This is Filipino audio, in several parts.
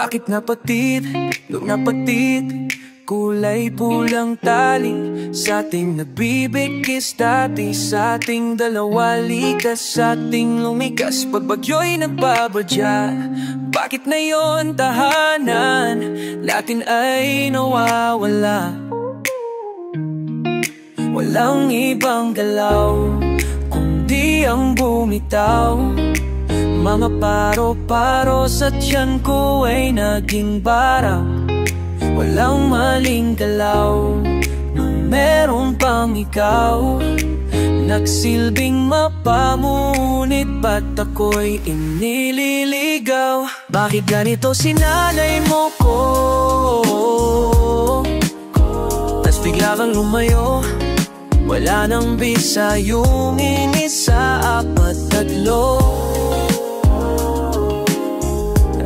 Bakit napatid, napatid, kulay pulang tali sa ating nagbibigkis dati, sa ating dalawa likas, sa ating lumikas pag bagyo'y nagbabadya. Bakit na yon tahanan natin ay nawawala? Walang ibang galaw kundi ang bumitaw. Mga paro-paro sa tiyan ko ay naging barang. Walang maling galaw nung meron pang ikaw. Nagsilbing mapamunit, ba't ako'y inililigaw? Bakit ganito sinanay mo ko? Tas bigla kang lumayo, wala nang bisa yung inis sa apat tatlo.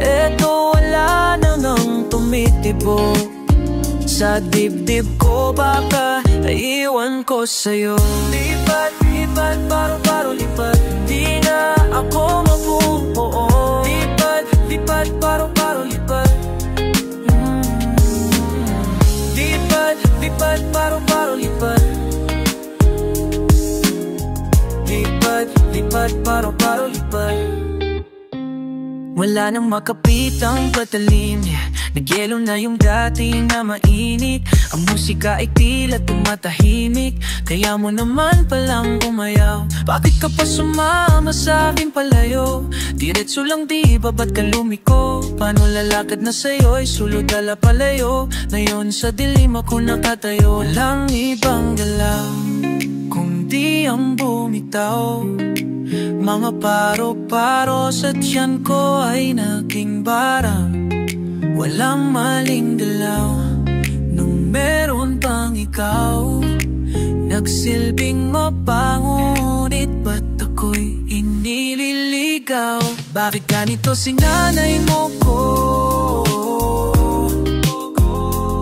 Eto wala nang tumitibo sa dibdib ko, baka naiwan ko sa'yo. Lipat, lipat, paro-paro, lipat, di na ako mabubuo. Lipat, lipat, paro-paro, lipat. Lipat, lipat, paro-paro, lipat. Lipat, lipat, paro-paro, lipat. Wala nang makapitang patalim, nagyelo na yung dati na mainit. Ang musika ay tila tumatahimik, kaya mo naman palang umayaw. Bakit ka pa sumama sa aking palayo? Diretso lang di ba, ba't ka lumiko? Paano lalakad na sa'yo'y sulod ala palayo? Ngayon sa dilim ako nakatayo. Walang ibang galaw kundi ang bumitaw. Mga paro-paro sa tiyan ko ay naging barang. Walang maling galaw nung meron pang ikaw. Nagsilbing mapangunit, ba't ako'y inililigaw? Bakit ganito sinanay mo ko?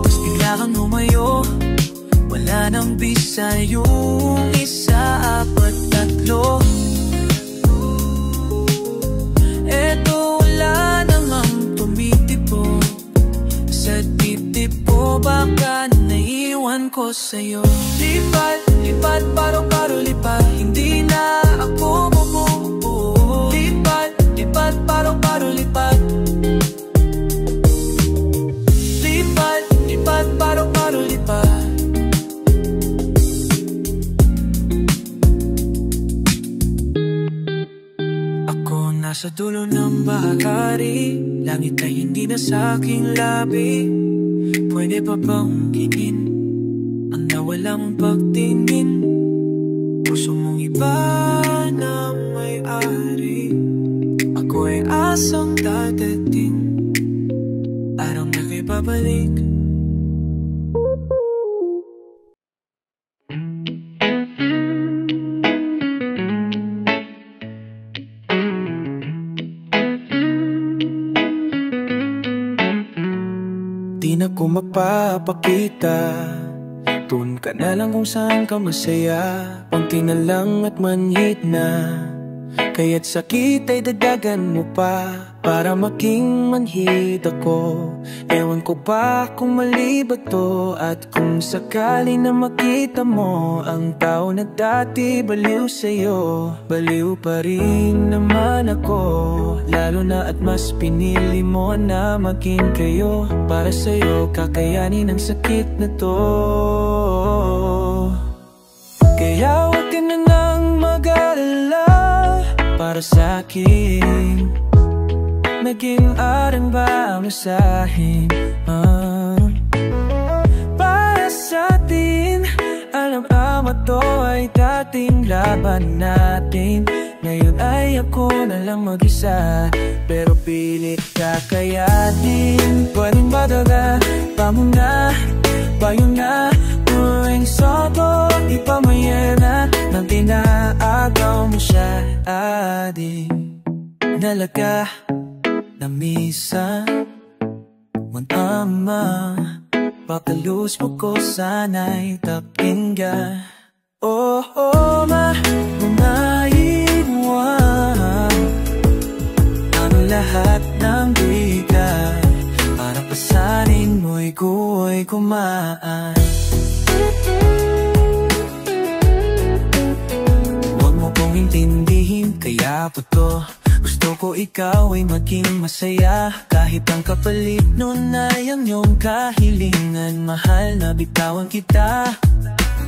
Tapos bigla kang lumayo, wala nang bisa yung isa, apat, tatlo. Eto wala namang tumitipo sa dibdib ko, baka naiwan ko sa'yo. Lipat, lipat, paro-paro, lipat, hindi na ako mabubuo. Lipat, lipat, paro-paro, lipat. Lipat, lipat, paro-paro, lipat. Sa dulo ng bahari, langit ay hindi na sa'king labi. Pwede pa bang kinin ang nawalang pagtingin? Puso mong iba na may-ari, ako ay asang dadating, araw na kay babalik. Di na ko mapapakita, dun ka na lang kung saan ka masaya. Konti na lang at manhid na, kaya't sakit ay dadagan mo pa para maging manhid ako. Ewan ko pa kung mali ba to, at kung sakali na makita mo ang tao na dati baliw sa'yo, baliw pa rin naman ako. Lalo na at mas pinili mo na maging kayo. Para sa'yo kakayanin ang sakit na to. Kaya huwag ka na nang mag-alala, para sa'kin naging arang ba ang masahin? Para sa'tin, alam ama to ay dating laban natin. Ngayon ay ako na lang mag-isa, pero pilit kakayanin. Pwedeng badaga pa muna, payo na, uwing soto, ipamayena nang tinaagaw mo siya. Ading nalaga na misa man ama, pakalus mo ko sana'y tapingga. Oh, oh, mga iwan ang lahat ng bigat. ako'y kumaan. Huwag mo kong intindihin, kaya po to. Gusto ko ikaw ay maging masaya, kahit ang kapalit nun ay ang iyong kahilingan. Mahal na bitawan kita.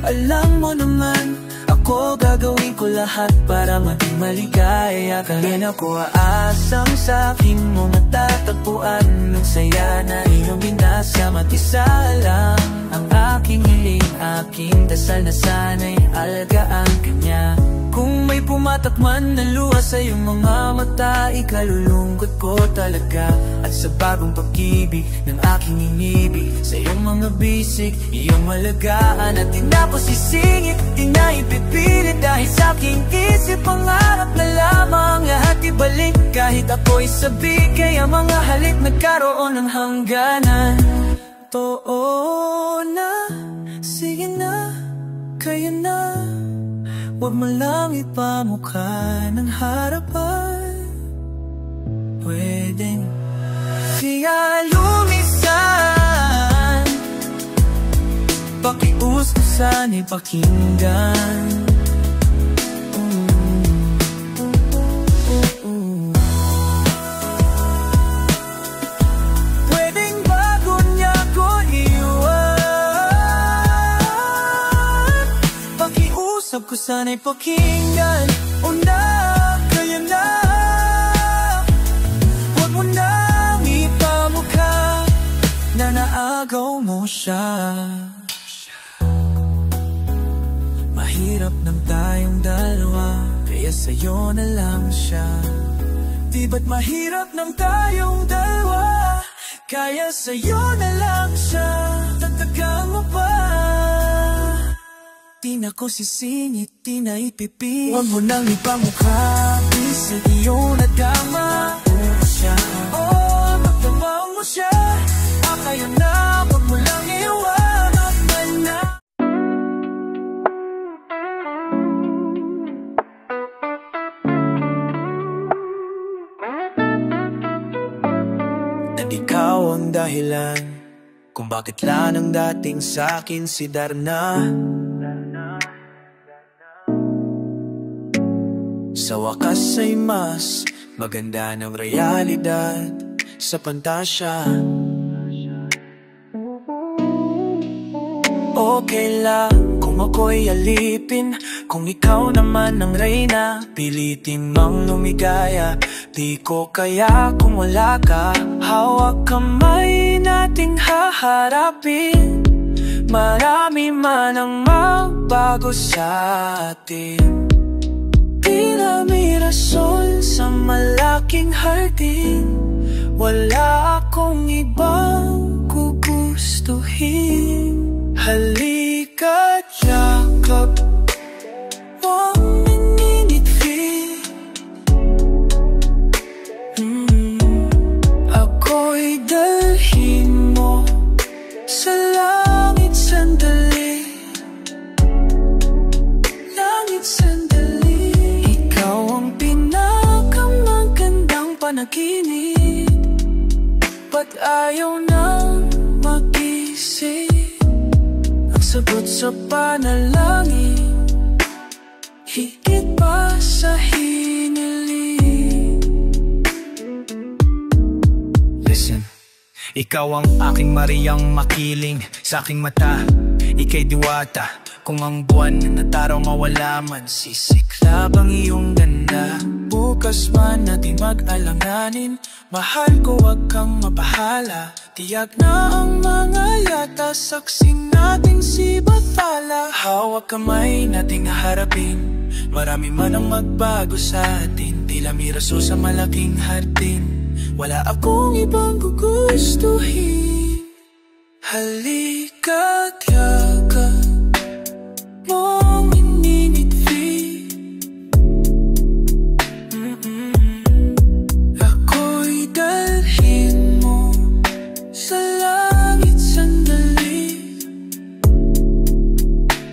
Alam mo naman, ako gagawin ko lahat para maging maligaya. Kaya ako aasam sa aking mga tatagpuan. Nung saya na iyong binasa, matisa lang ang aking hiling, aking dasal na sana'y alagaan kanya. Kung may pumatak man na luha sa iyong mga mata, ikalulungkot ko talaga. At sa bagong pag-ibig ng aking inibig, sa iyong mga bisig, iyong malagaan. At di na ko sisingit, di na ipipilit, dahil sa aking isip pangarap na lamang lahat ibalik. Kahit ako'y sabi, kaya mga halik nagkaroon ng hangganan. Totoo na, sige na, kaya na. Huwag mo lang ipamukha ng harapan. Pwedeng siya lumisan, pakius ko sana'y pakinggan. Pwedeng bago niya ko iwan, pakiusap ko sana'y pakinggan. O na, kaya na. Huwag mo nang ipamukha na naagaw mo siya. Mahirap nang tayong dalawa, kaya sa'yo na lang siya. Di ba't mahirap nang tayong dalawa, kaya sa'yo na lang siya. Tatagal mo pa, di na ko sisingit, di na ipipilit. Huwag mo nang ipamukha, bisig iyong nadama. Oo siya, oh, magdamang mo siya. Kaya na, huwag mo lang iwan, magmal na. At ikaw ang dahilan kung bakit lang ang dating sa'kin si Darna. Sa wakas ay mas maganda ng realidad sa pantasya. Okay lang kung ako'y alipin, kung ikaw naman ang reyna, pilitin mang lumigaya. Di ko kaya kung wala ka, hawak kamay nating haharapin. Marami man ang magbago sa atin, tila may rason sa malaking hardin. Wala akong ibang gugustuhin. Halika't yakap mo, mininitfit. Ako'y dalhin mo sa langit sandali. Langit sandali. Ikaw ang pinakamagandang panaginip, ba't ayaw nang magising? Sagot sa panalangin, higit pa sa hiniling. Listen, ikaw ang aking Mariang makiling sa aking mata, ika'y diwata. Kung ang buwan na taraw mawala man, sisikla bang iyong ganda? Bukas man natin mag-alanganin, mahal ko wag kang mabahala. Tiyak na ang mga yata, saksing nating si Bathala. Hawak kamay nating harapin, marami man ang magbago sa atin. Tila may raso sa malaking hardin, wala akong ibang gugustuhin. Halika't yakap mong ininitfit. Ako'y dalhin mo sa langit sandali.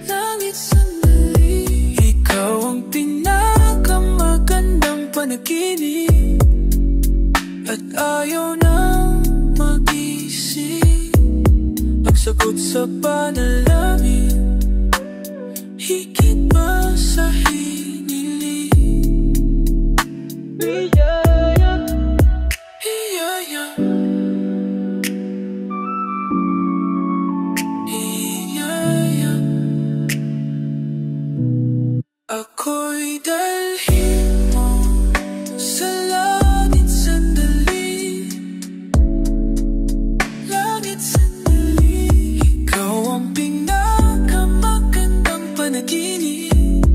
Langit sandali. Ikaw ang pinakamagandang panaginip, at ayaw nang magising. sa panalangin, higit pa sa hiniling. Iyaya, iyaya, iyaya. Ako'y dalhin mo sa langit sandali, langit sandali. Ikaw ang pinakamagandang panaginip,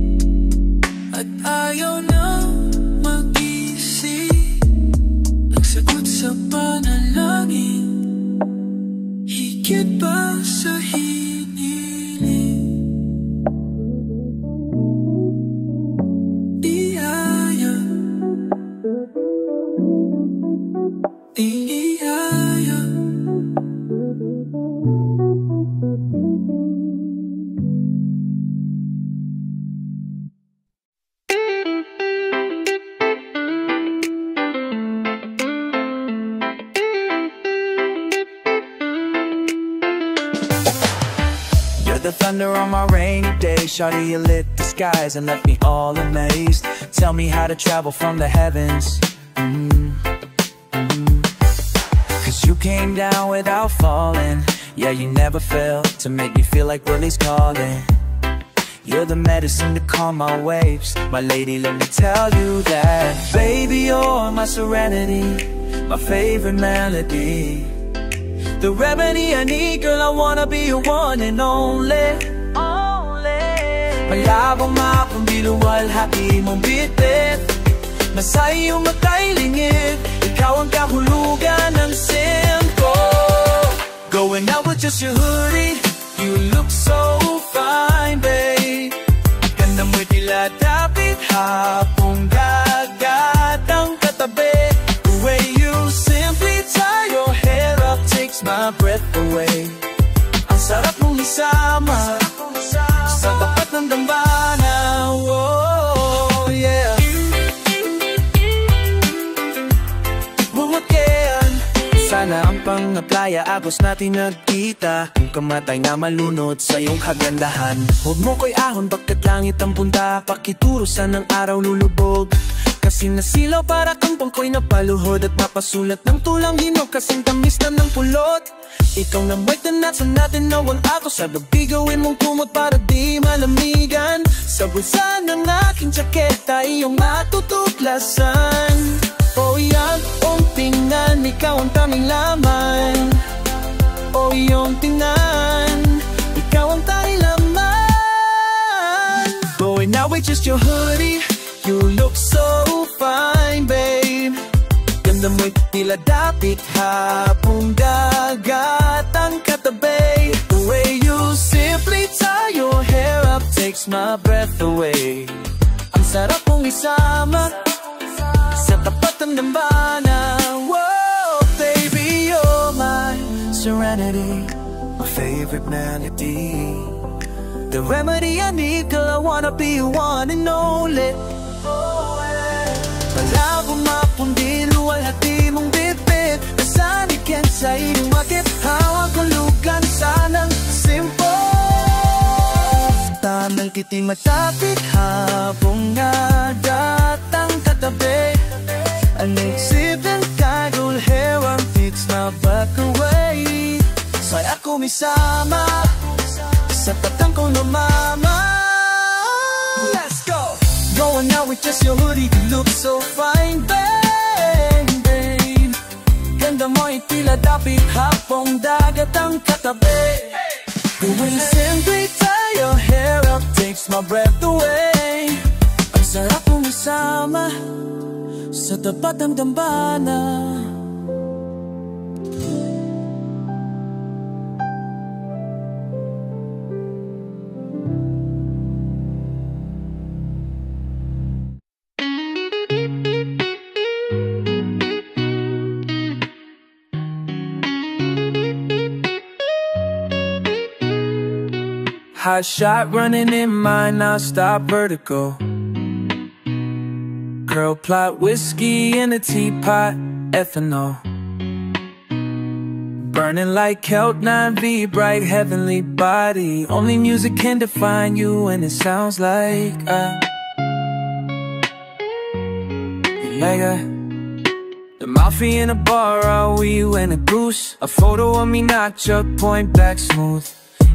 at ayaw na mag-isip. Ang sagot sa panalangin, higit pa sa hiniling. Iyaya, iyaya. You're the thunder on my rainy day. Shawty, you lit the skies and left me all amazed. Tell me how to travel from the heavens. Cause you came down without falling. Yeah, you never failed to make me feel like Willie's calling. You're the medicine to calm my waves. My lady, let me tell you that, baby, you're my serenity, my favorite melody, the remedy I need. Girl, I wanna be your one and only. Malabong mapabiluwalhati mong bitbit, nasa iyong matay lingid. Ikaw ang kahulugan ng simpo. Going out with just your hoodie, you look so fine, babe. Ganda mo'y tila dapit hapong dagat ang katabi. The way you simply tie your hair up takes my breath away. Ang sarap mong isama sa tapat ng dambana. Oh, yeah. Bumagyan, sana ang pang-playa agos natin nagkita. Kung kamatay na malunod sa iyong kagandahan, huwag mo ko'y ahon bakit langit ang punta. Pakituro saan ng araw lulubog, kasi nasilaw para kang pangkoy na paluhod. At mapasulat ng tulang hinog kasing tamis na ng pulot. Ikaw na mo'y tanatsan natin nawang ako. Sa gabi gawin mong kumot para di malamigan. Sa bulsa ng aking jaketa iyong matutuklasan. O yan, tingnan, ikaw ang tanging laman. O iyong tingnan, ikaw ang tanging laman. Going out with just your hoodie, you look so fine, babe. Ganda mo'y tila dapit hapong dagat ang katabi. The way you simply tie your hair up takes my breath away. Ang sarap mong isama sa tapat ng dambana. Whoa, baby, you're my serenity, my favorite melody, the remedy I need. Girl, I wanna be your one and only. Malabong mapundiluwalhati mong bitbit, nasanikin sa iyong makit. Hawag hulugan sanang simpo. Tanang kiting matapit habong nadat ang katabi. An nagsipin kagul hewang takes my back away. Sa'y ako misama sa tatang ko na mama. Let's go! Going out with just your hoodie, you look so fine, babe. Ganda mo'y tila dapit hapong dagat ang katabi. The way you simply tie your hair up takes my breath away. Ang sarap mong isama sa tapat ng dambana. Hot shot running in my non-stop vertigo. Girl plot whiskey in a teapot, ethanol. Burning like Cloud9 V, bright heavenly body. Only music can define you, and it sounds like the mafia in a bar, are we when a goose? A photo of me notch-up, point back smooth.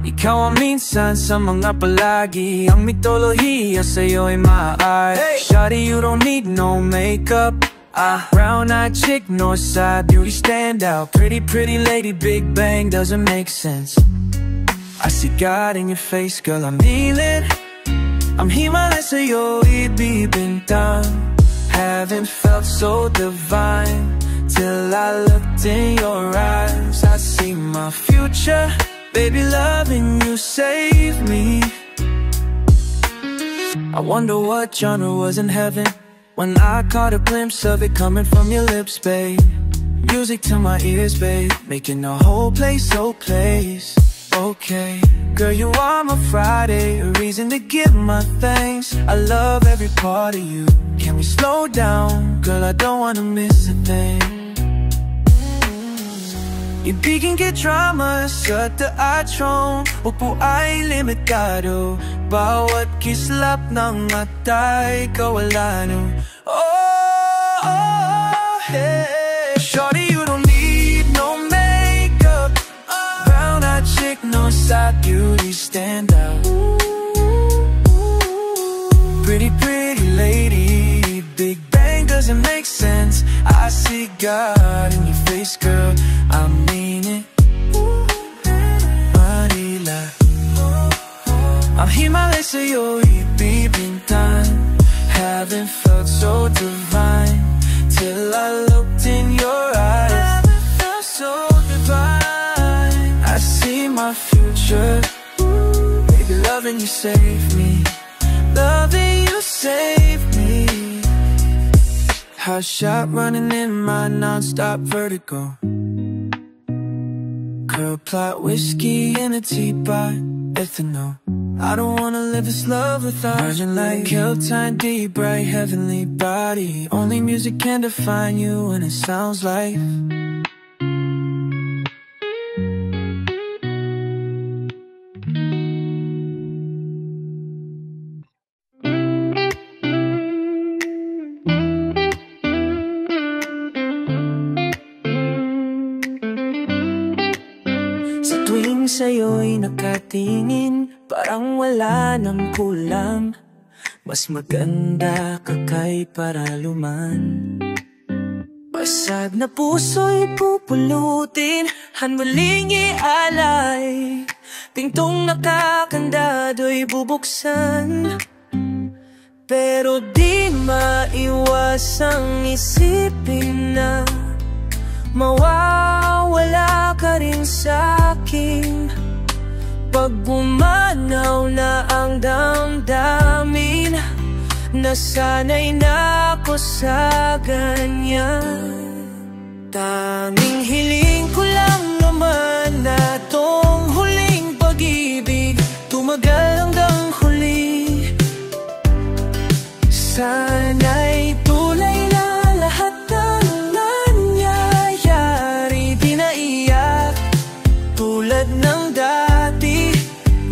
Ikaw ang minsan sa mga palagi. Ang mitolohiya sa'yo ay maaay. Shawty, you don't need no makeup. Brown-eyed chick, north side beauty stand out. Pretty, pretty lady, Big Bang doesn't make sense. I see God in your face, girl, I'm kneeling. I'm himalay sa'yo, ibig bintang. Haven't felt so divine till I looked in your eyes. I see my future, baby, loving you saved me. I wonder what genre was in heaven when I caught a glimpse of it coming from your lips, babe. Music to my ears, babe, making the whole place so place. Okay, girl, you are my Friday, a reason to give my thanks. I love every part of you. Can we slow down? Girl, I don't wanna miss a thing. Ibigin ka drama sa teatrong upo ay limitado. Bawat kislap ng mata'y kawalano. Oh, hey. Shorty, you don't need no makeup. Brown-eyed chick, no side beauty stand out. Pretty, pretty lady, Big Bang doesn't make sense. I see God in your face, girl, I mean it. Manila, ang himalay sa'yo, ibig bintang. Haven't felt so divine till I looked in your eyes. Haven't felt so divine. I see my future, baby, loving you save me. Loving you save me. Hot shot running in my non-stop vertigo. Curl plot, whiskey in a teapot, ethanol. I don't wanna live this love without Virgin like Cloud9 D, bright heavenly body. Only music can define you, and it sounds like sa'yo'y nakatingin, parang wala nang kulang. Mas maganda ka kay paraluman. Basag na puso'y pupulutin, hanmuling ialay. Pintong nakakandado'y bubuksan. Pero di maiwasang isipin na mawawala ka rin sa'kin pag bumanaw na ang damdamin. Nasanay na ako sa ganyan. Tanging hiling ko lang naman na tong huling pag-ibig tumagal hanggang huli. Sana'y tulay na lahat ng nangyayari, di naiyak tulad ng dati,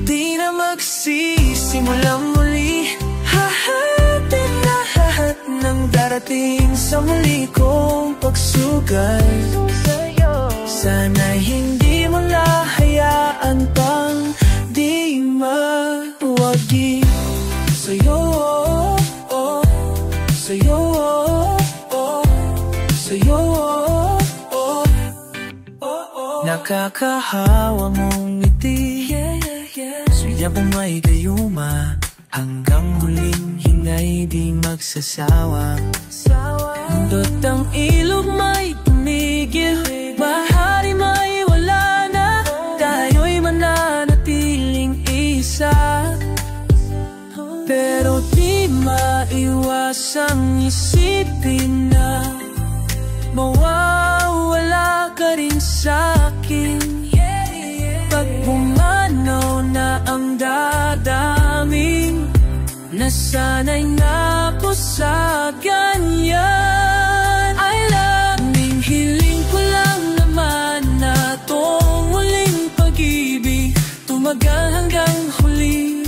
di na magsisimulang muli. Hahatin lahat ng darating sa muli kong pagsugal. Sana'y hindi mo lahayaan pang di mawagi sa'yo, sa'yo, sa'yo. Nakakahawa mong ngiti, suya mong may gayuma, hanggang huling hingay di magsasawa. Dot ang ilog may tumigil, bahari may wala na, tayo'y mananatiling isa. Pero di maiwasang isipin na mawawala ka rin sa'kin pag bumanaw na ang dadaming. Nasanay na ako sa ganyan. I love me, hiling ko lang naman na to hanggang huli.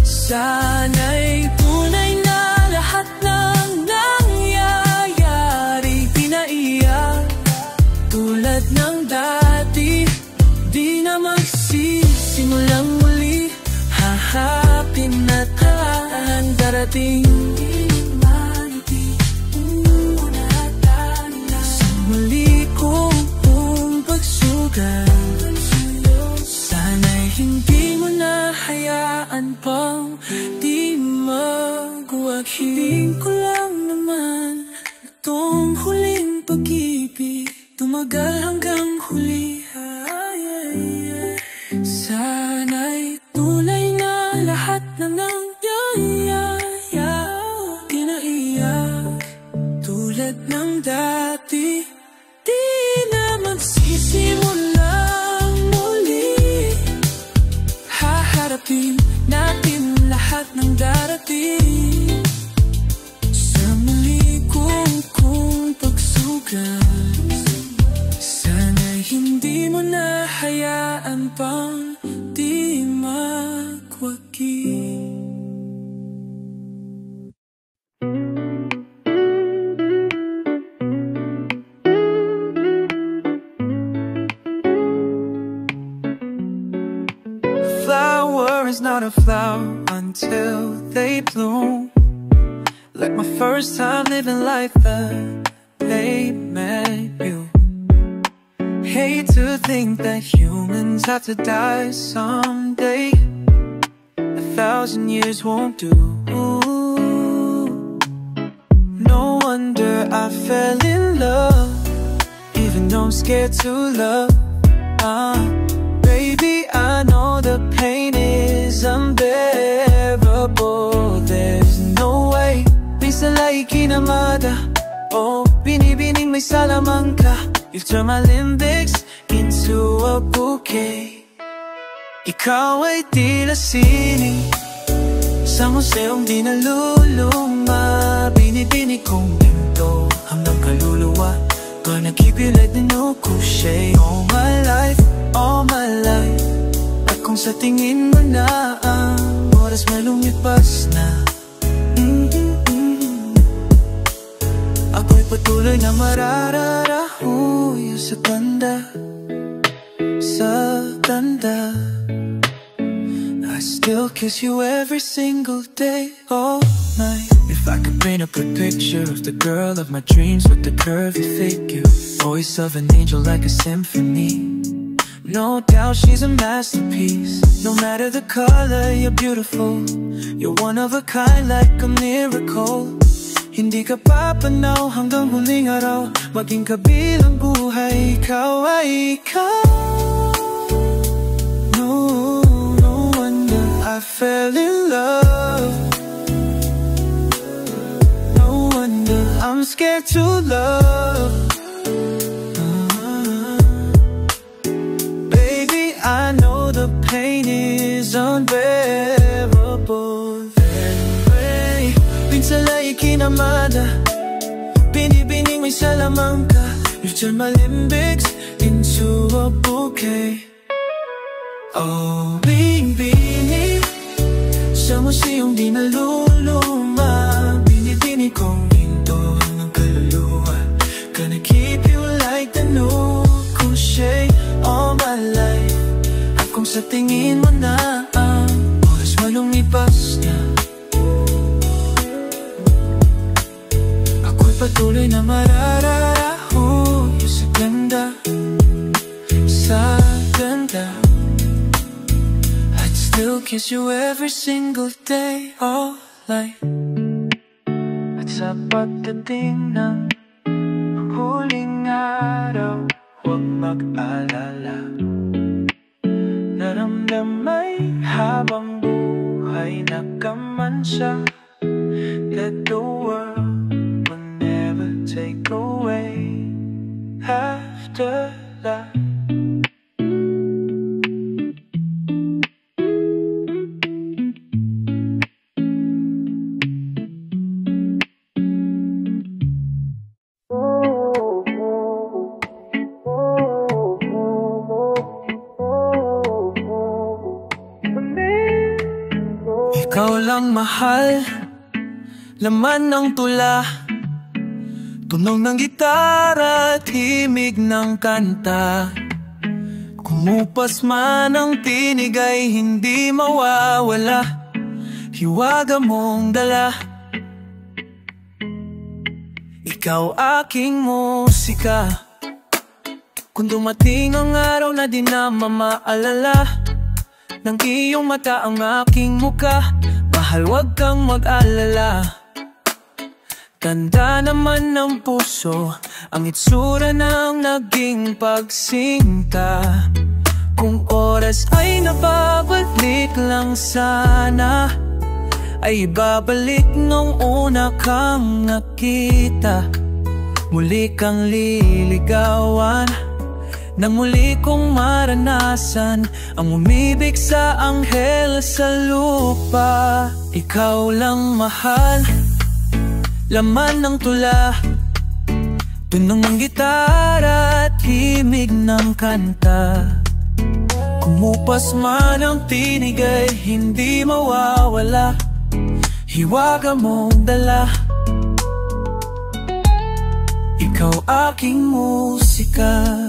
Sana'y tunay na lahat ng nangyayari. Pinaiyak tulad ng dati, di na magsisimulang muli. Hahapin at ang darating. Sa muli kong pagsugal, sana'y hindi mo na hayaan pang di magwag. Hiling ko lang naman itong huling pag-ibig tumagal hanggang huli. Sana'y tunay na lahat ng nangyayari. Pinaiyak tulad ng dati, di na magsisimulang muli. Haharapin natin lahat ng darating. Sa muli kong pagsugal, sana'y hindi mo na hayaan pang di magwagi. Flower is not a flower until they bloom. Like my first time living life that they met you. Hate to think that humans have to die someday. 1,000 years won't do. No wonder I fell in love, even though I'm scared to love. Baby, I know the pain is unbearable. There's no way minsan la'y kinamada. Oh, binibining may salamangka. You've turned my limbics into a bouquet. Ikaw ay tila sining sa museong di naluluma. Binibining kong pinto hanggang kaluluwa. Gonna keep you like the new cliche. All my life. At kung sa tingin mo na ang oras may lumipas na, ako'y patuloy na marararahuyo sa ganda, sa ganda. I still kiss you every single day, all night. If I could paint a good picture of the girl of my dreams with the curvy figure, voice of an angel like a symphony. No doubt she's a masterpiece. No matter the color, you're beautiful. You're one of a kind like a miracle. Hindi ka papanaw hanggang huling araw. Maging kabilang buhay, ikaw ay ikaw. No wonder I fell in love. No wonder I'm scared to love. Baby, I know the pain is unbearable. Anyway, minsan la'y kinamada. Binibining may salamangka. You've turned my limbics into a bouquet. Oh, binibining sa museong di naluluma. Binibining kong hinto ng kaluluwa. Gonna keep you like the new cliche all my life. At kung sa tingin mo na ang oras malumipas na, ako'y patuloy na marararahuyo sa ganda, sa ganda. I'd still kiss you every single day, all night. At sa pagdating ng huling araw, huwag mag-alala. Naramdamay habang buhay na kamansa. That the world will never take away after that. Ikaw lang mahal, laman ng tula, tunog ng gitara at himig ng kanta. Kumupas man ang tinig ay hindi mawawala, hiwaga mong dala. Ikaw aking musika, kung dumating ang araw na di na mamaalala, ng iyong mata ang aking muka, mahal wag kang mag-alala. Ganda naman ng puso, ang itsura ng naging pagsinta. Kung oras ay nababalik lang sana, ay ibabalik nung una kang nakita. Muli kang liligawan, nang muli kong maranasan ang umibig sa anghel sa lupa. Ikaw lang mahal, laman ng tula, tunog ng gitara at himig ng kanta. Kumupas man ang tinig ay hindi mawawala, hiwaga mong dala. Ikaw aking musika.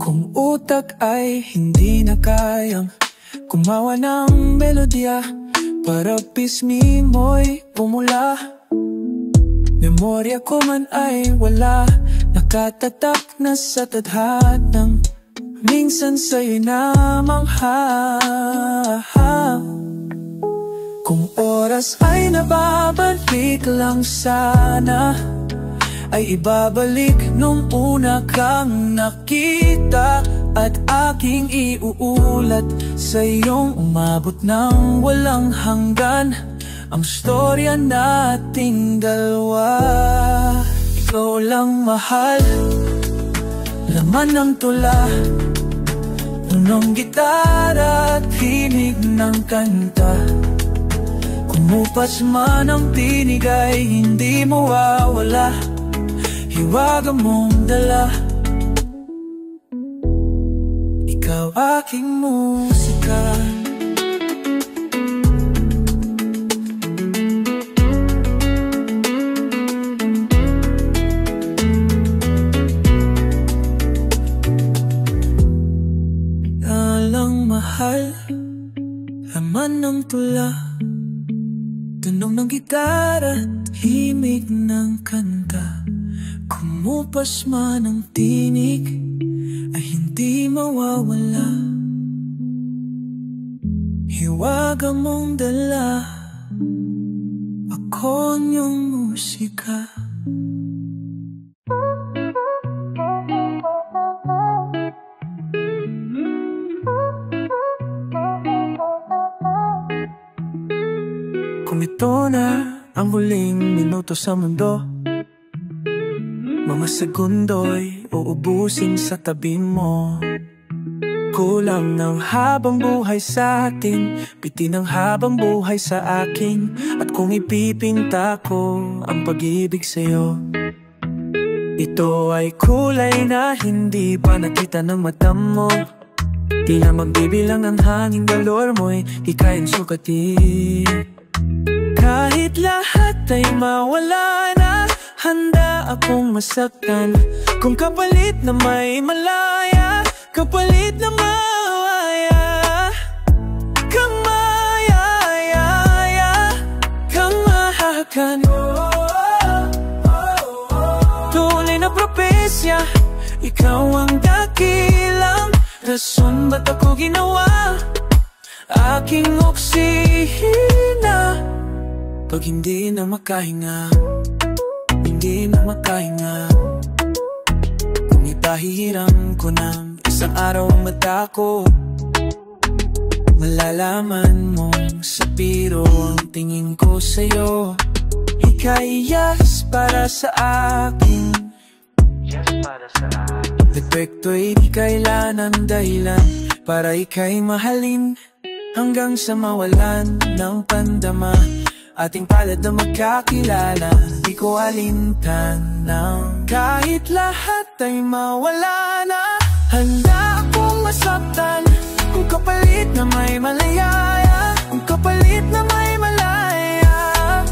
Kung utak ay hindi na kayang gumawa ng melodya para pisngi mo'y pumula, memorya ko man ay wala, nakatatak na sa tadhanang minsan sa'yo'y namangha. Kung oras ay nababalik lang sana, ay ibabalik nung una kang nakita. At aking iuulat sa iyong umabot ng walang hanggan ang storya nating dalawa. Ikaw lang mahal, laman ng tula, tunong gitara at himig ng kanta. Kumupas man ang tinig ay hindi mawawala, hiwaga mong dala. Ikaw aking musika. Alang mahal, laman ng tula, tunog ng gitara at himig ng kanta. Kumupas man ang tinig ay hindi mawawala, hiwaga mong dala. Ako niyong musika. Kung ito na ang huling minuto sa mundo, mga segundo'y uubusin sa tabi mo. Kulang ng habang buhay sa atin, bitin ng habang buhay sa akin. At kung ipipinta ko ang pag-ibig sa'yo, ito ay kulay na hindi pa nakita ng mata mo. Di na magbibilang ng hangin, galor mo'y di kayang sukatin. Kahit lahat ay mawala na, handa akong masaktan kung kapalit na may malaya, kapalit na mawaya. Kang mayayaya, kang mahahakan, tunay na propesya. Ikaw ang dakilang rason ba't ako ginawa, aking oksihina. Pag hindi na makahinga, hindi na makahinga, kung ipahihiram ko ng isang araw ang mata ko, malalaman mong sa biro ang tingin ko sa'yo. Ika'y yes para sa akin, yes para sa akin. Depekto'y di kailanang dahilan para ika'y mahalin, hanggang sa mawalan ng pandama ating palad na magkakilala. Di ko alintanang kahit lahat ay mawala na. Handa akong masaktan kung kapalit na may malayaya, kung kapalit na may malaya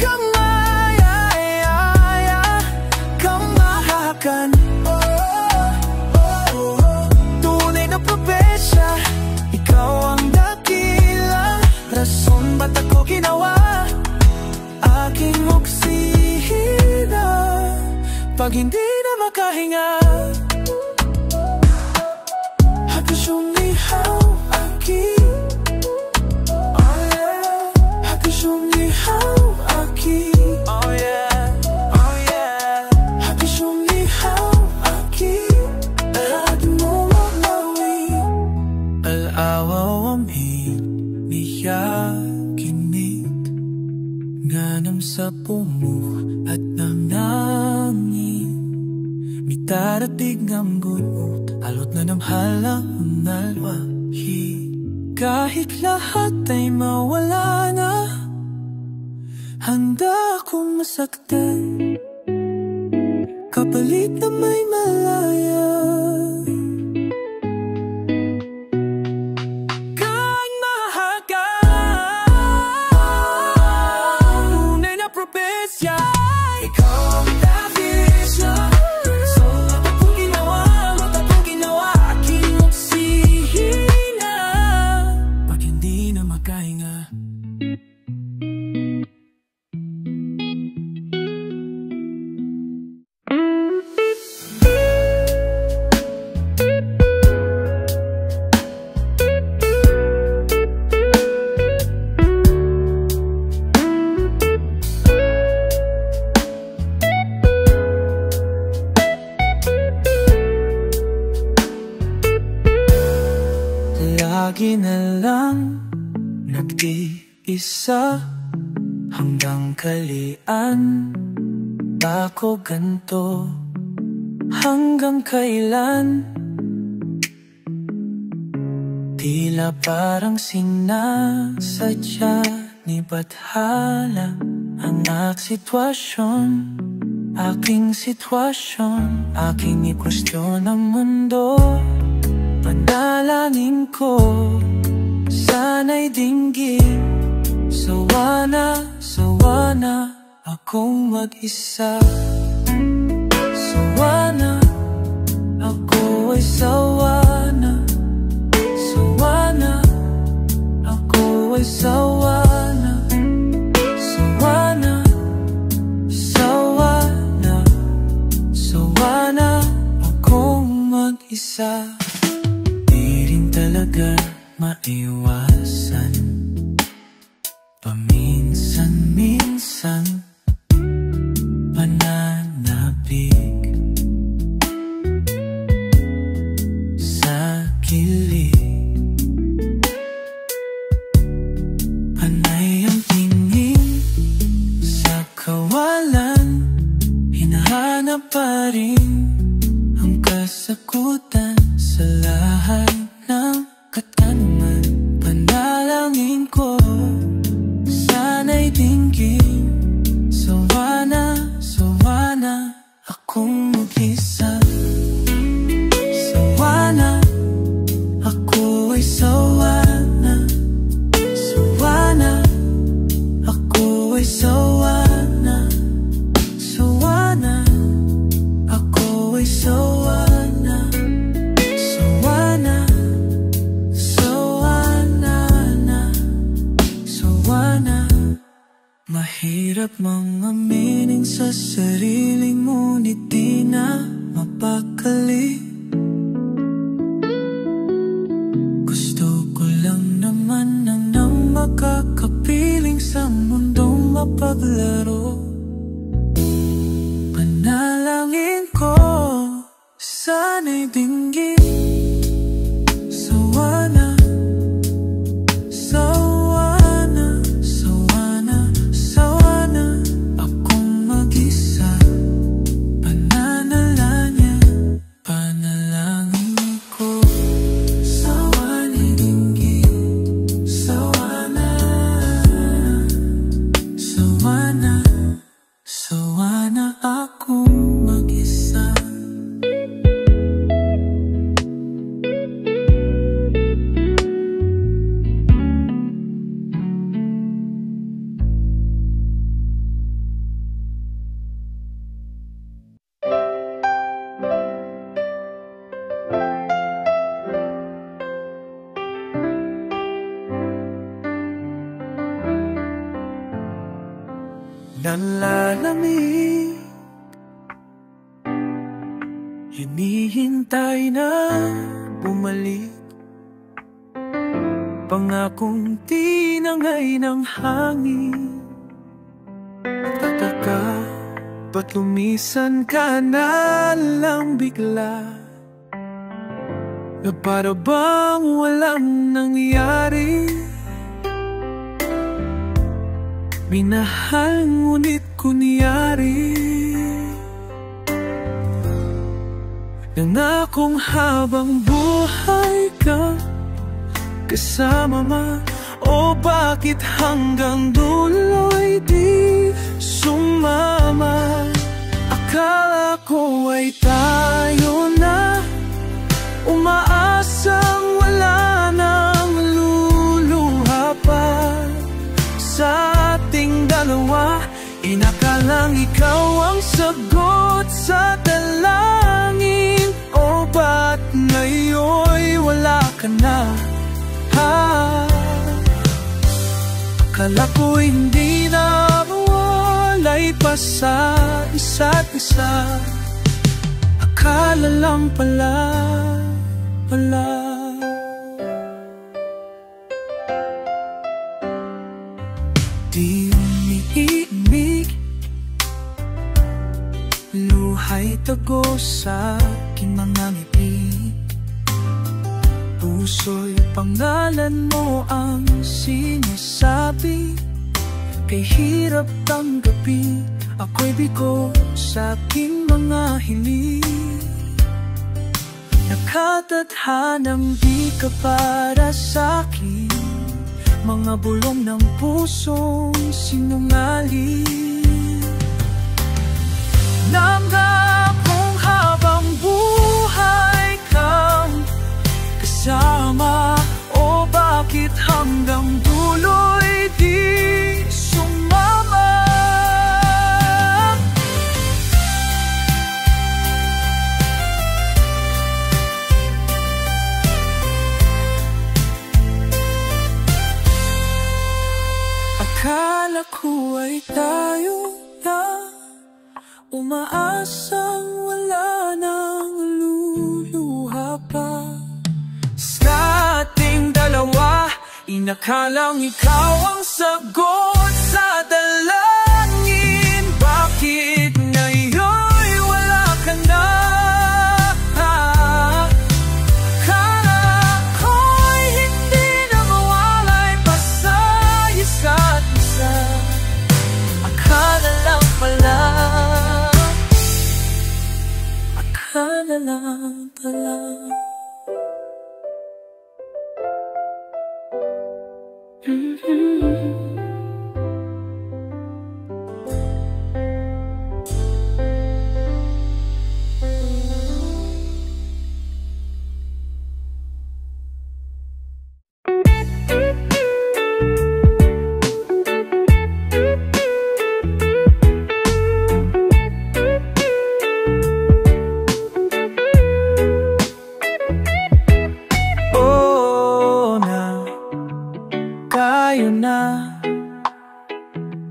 kang mayayaya, kang mahahakan. Tunay na propesya, ikaw ang dakila. Rason ba't ako ginawa aking oksihina pag hindi na makahinga? Happy show me how I keep. Oh yeah. Happy show me how I keep. Oh yeah. Oh yeah. Happy show me how I keep. At mo mawawin al-awawamhin niyakinig ganam sa pumo at nangangin. Mitaratig ng gunot, alot na ng halang nalwahi. Kahit lahat ay mawala na, handa akong masaktan kapalit na may malaya. Kang mahahagan, tunay na propesya, ikaw ang davis na. Lagi na lang nag-iisa hanggang kalian. Bako ganto hanggang kailan? Tila parang sinasadya ni Bathala ang aking sitwasyon, aking ikwestiyon ang mundo. Panalangin ko, sana'y dinggin. Sawana akong mag-isa. Sawana, ako ay sawana. Sawana, ako ay sawana. Sawana akong mag-isa. Talaga maiwasan, paminsan-minsan pananabik sa kilig. Panay ang tingin sa kawalan, hinahanap pa rin ang kasagutan sa lahat ng katanungan. Panalangin ko, sana'y dinggin. Sawana akong mag-isa. Sawana, ako ay sawana. Sawana, ako ay sawana. Sawana, ako ay sawana. Mahirap mang-aminin sa sariling ngunit di na mapakali. Gusto ko lang naman ang makakapiling sa mundong mapaglaro. Panalangin ko, sana'y dinggin. Sawana, akong mag-isa. Panalangin ko, sawana'y dinggin. Sawana, Nalalamig, hinihintay na bumalik. Pangakong tinangay ng hangin. Tataka, ba't lumisan ka na lang bigla? Na para bang walang nangyari? Minahal ngunit kunyari. Nangakong habang buhay ka kasama ma. O bakit hanggang dulo'y di sumama? Akala ko ay tayo na, umaasang wala nang luluha pa sa ating dalawa. Inakalang ikaw ang sagot sa dalangin. O ba't ngayon'y wala ka na? Akala ko hindi na mawalay pa sa isa't isa. Akala lang pala. Di umiimig, luha'y tago sa aking mga ngiti. Puso'y pangalan mo ang sinasabi. Kay hirap tanggapin, ako'y bigo sa aking mga hiling. Nakatadhanang di ka para sa'kin, mga bulong ng pusong sinungaling. Namdam kong habang buhay kang kasama. O bakit hanggang dulo'y di sumama? Akala ko ay tayo na, umaasang wala nang luluha pa sa ating dalawa. Inakalang ikaw ang sagot sa dalangin. Bakit ngayon'y wala ka na? Akala ko'y hindi na mawalay pa sa isa't isa. Akala lang pala. Akala lang pala.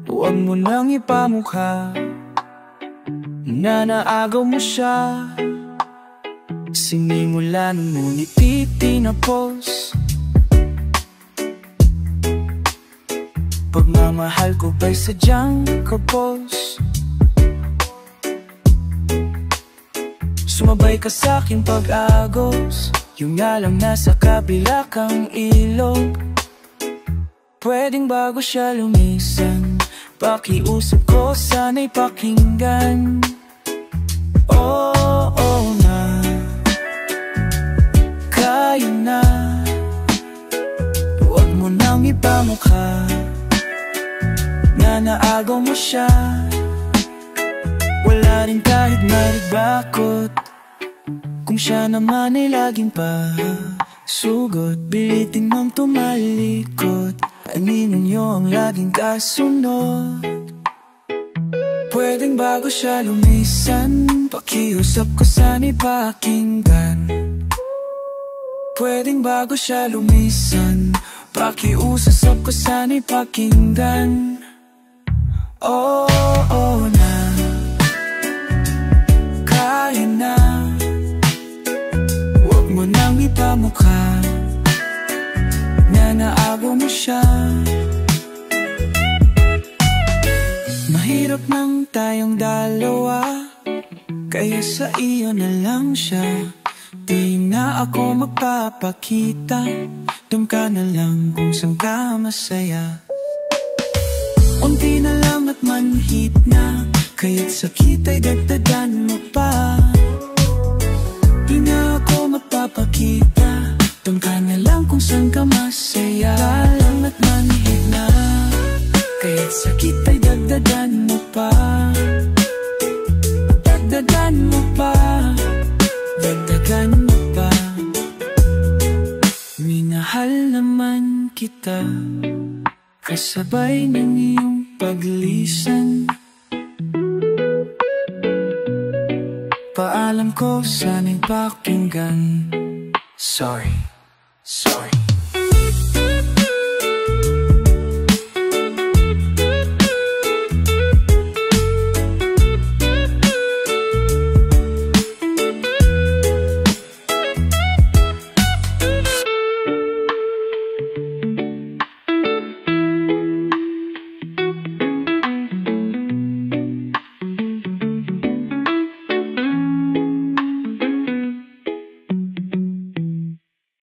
Huwag mo nang ipamukha na naagaw mo siya. Sinimulan mo ngiti tinapos. Pagmamahal ko ba'y sadyang kapos? Sumabay ka sa'king pag-agos, yung nga lang nasa kabila kang ilog. Pwedeng bago siya lumisan, pakiusap ko sana'y pakinggan. Oo na, kaya na. Huwag mo nang ipamukha na naagaw mo siya. Wala rin kahit maribakot kung siya naman ay laging pasugod. Bilitin mong tumalikot, aminin niyo ang laging kasunod. Pwedeng bago siya lumisan, pakiusap ko sana'y pakinggan. Pwedeng bago siya lumisan, pakiusap ko sana'y pakinggan. Oh hirap ng tayong dalawa, kaya sa iyo na lang siya. Di na ako magpapakita, dun ka na lang kung saan ka masaya. Unti na lang at manhid na, kaya't sakit ay dagdagan mo pa. Di na ako magpapakita, dun ka na lang kung saan ka masaya. Lang at manhid na, kaya't sakit ay dagdagan mo pa. Dagdagan mo pa, dagdagan mo pa. Minahal naman kita, kasabay ng iyong paglisan. Paalam ko sana'y pakinggan. Sorry, sorry.